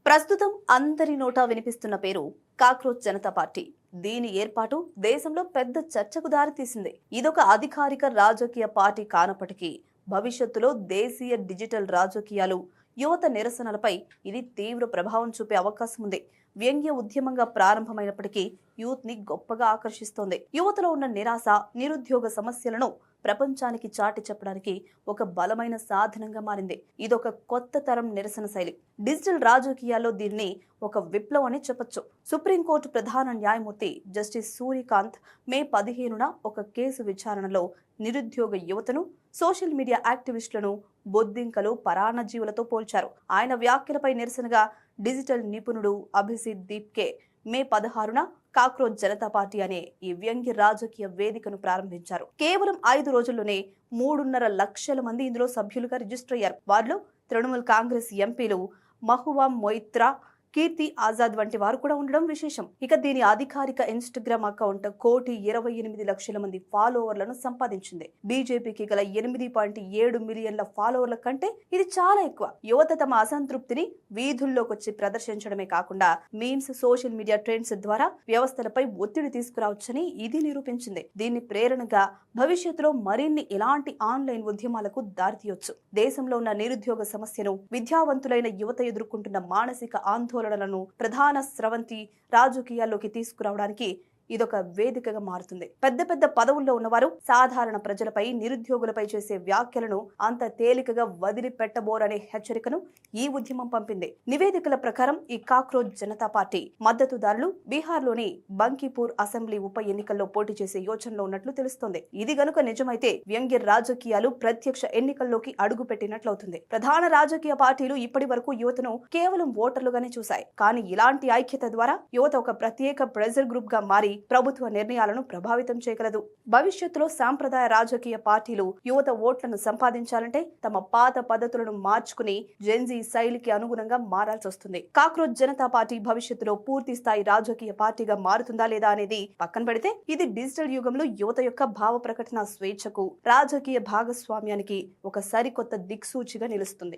ప్రస్తుతం అందరి నోటా వినిపిస్తున్న పేరు కాక్రోచ్ జనతా పార్టీ. దీని ఏర్పాటు దేశంలో పెద్ద చర్చకు దారితీసింది. ఇదొక అధికారిక రాజకీయ పార్టీ కానప్పటికీ భవిష్యత్తులో దేశీయ డిజిటల్ రాజకీయాలు, యువత నిరసనలపై ఇది తీవ్ర ప్రభావం చూపే అవకాశం ఉంది. వ్యంగ్య ఉద్యమంగా ప్రారంభమైనప్పటికీ యూత్ ని గొప్పగా ఆకర్షిస్తోంది. యువతలో ఉన్న నిరాశ, నిరుద్యోగ సమస్యలను ప్రపంచానికి చాటి చెప్పడానికి ఒక బలమైన సాధనంగా మారింది. ఇదొక కొత్త తరం నిరసన శైలి. డిజిటల్ రాజకీయాల్లో దీన్ని ఒక విప్లవం అని చెప్పొచ్చు. సుప్రీంకోర్టు ప్రధాన న్యాయమూర్తి జస్టిస్ సూర్యకాంత్ మే 15న ఒక కేసు విచారణలో నిరుద్యోగ యువతను, సోషల్ మీడియా యాక్టివిస్టులను బొద్దింకలు, పరాన్నజీవులతో పోల్చారు. ఆయన వ్యాఖ్యలపై నిరసనగా డిజిటల్ నిపుణుడు అభిజిత్ దీప్కే మే 16న కాక్రోచ్ జనతా పార్టీ అనే ఈ వ్యంగ్య రాజకీయ వేదికను ప్రారంభించారు. కేవలం 5 రోజుల్లోనే 3.5 లక్షల మంది ఇందులో సభ్యులుగా రిజిస్టర్ అయ్యారు. వారిలో తృణమూల్ కాంగ్రెస్ ఎంపీలు మహువా మొయిత్రా, కీర్తి ఆజాద్ వంటి వారు కూడా ఉండడం విశేషం. ఇక దీని అధికారిక ఇన్స్టాగ్రామ్ అకౌంట్ 1,28,00,000 మంది ఫాలోవర్లను సంపాదించింది. బీజేపీకి గల 8.7 మిలియన్ల ఫాలోవర్ల కంటే ఇది చాలా ఎక్కువ. యువత తమ అసంతృప్తిని వీధుల్లోకి వచ్చి ప్రదర్శించడమే కాకుండా మీమ్స్, సోషల్ మీడియా ట్రెండ్స్ ద్వారా వ్యవస్థలపై ఒత్తిడి తీసుకురావచ్చని ఇది నిరూపించింది. దీన్ని ప్రేరణగా భవిష్యత్తులో మరిన్ని ఇలాంటి ఆన్లైన్ ఉద్యమాలకు దారితీయొచ్చు. దేశంలో ఉన్న నిరుద్యోగ సమస్యను, విద్యావంతులైన యువత ఎదుర్కొంటున్న మానసిక ఆందోళనలను ప్రధాన స్రవంతి రాజకీయాల్లోకి తీసుకురావడానికి ఇదొక వేదికగా మారుతుంది. పెద్ద పెద్ద పదవుల్లో ఉన్నవారు సాధారణ ప్రజలపై, నిరుద్యోగులపై చేసే వ్యాఖ్యలను అంత తేలికగా వదిలిపెట్టబోరనే హెచ్చరికను ఈ ఉద్యమం పంపింది. నివేదికల ప్రకారం ఈ కాక్రోచ్ జనతా పార్టీ మద్దతుదారులు బీహార్లోని బంకీపూర్ అసెంబ్లీ ఉప ఎన్నికల్లో పోటీ చేసే యోచనలో ఉన్నట్లు తెలుస్తోంది. ఇది గనుక నిజమైతే వ్యంగ్య రాజకీయాలు ప్రత్యక్ష ఎన్నికల్లోకి అడుగు పెట్టినట్లవుతుంది. ప్రధాన రాజకీయ పార్టీలు ఇప్పటి వరకు యువతను కేవలం ఓటర్లుగానే చూశాయి. కానీ ఇలాంటి ఐక్యత ద్వారా యువత ఒక ప్రత్యేక ప్రెజర్ గ్రూప్ గా మారి ప్రభుత్వ నిర్ణయాలను ప్రభావితం చేయగలదు. భవిష్యత్తులో సాంప్రదాయ రాజకీయ పార్టీలు యువత ఓట్లను సంపాదించాలంటే తమ పాత పద్ధతులను మార్చుకుని జెన్జీ శైలికి అనుగుణంగా మారాల్సి వస్తుంది. కాక్రోచ్ జనతా పార్టీ భవిష్యత్తులో పూర్తి స్థాయి రాజకీయ పార్టీగా మారుతుందా లేదా అనేది పక్కన పెడితే ఇది డిజిటల్ యుగంలో యువత యొక్క భావ ప్రకటన స్వేచ్ఛకు, రాజకీయ భాగస్వామ్యానికి ఒక సరికొత్త దిక్సూచిగా నిలుస్తుంది.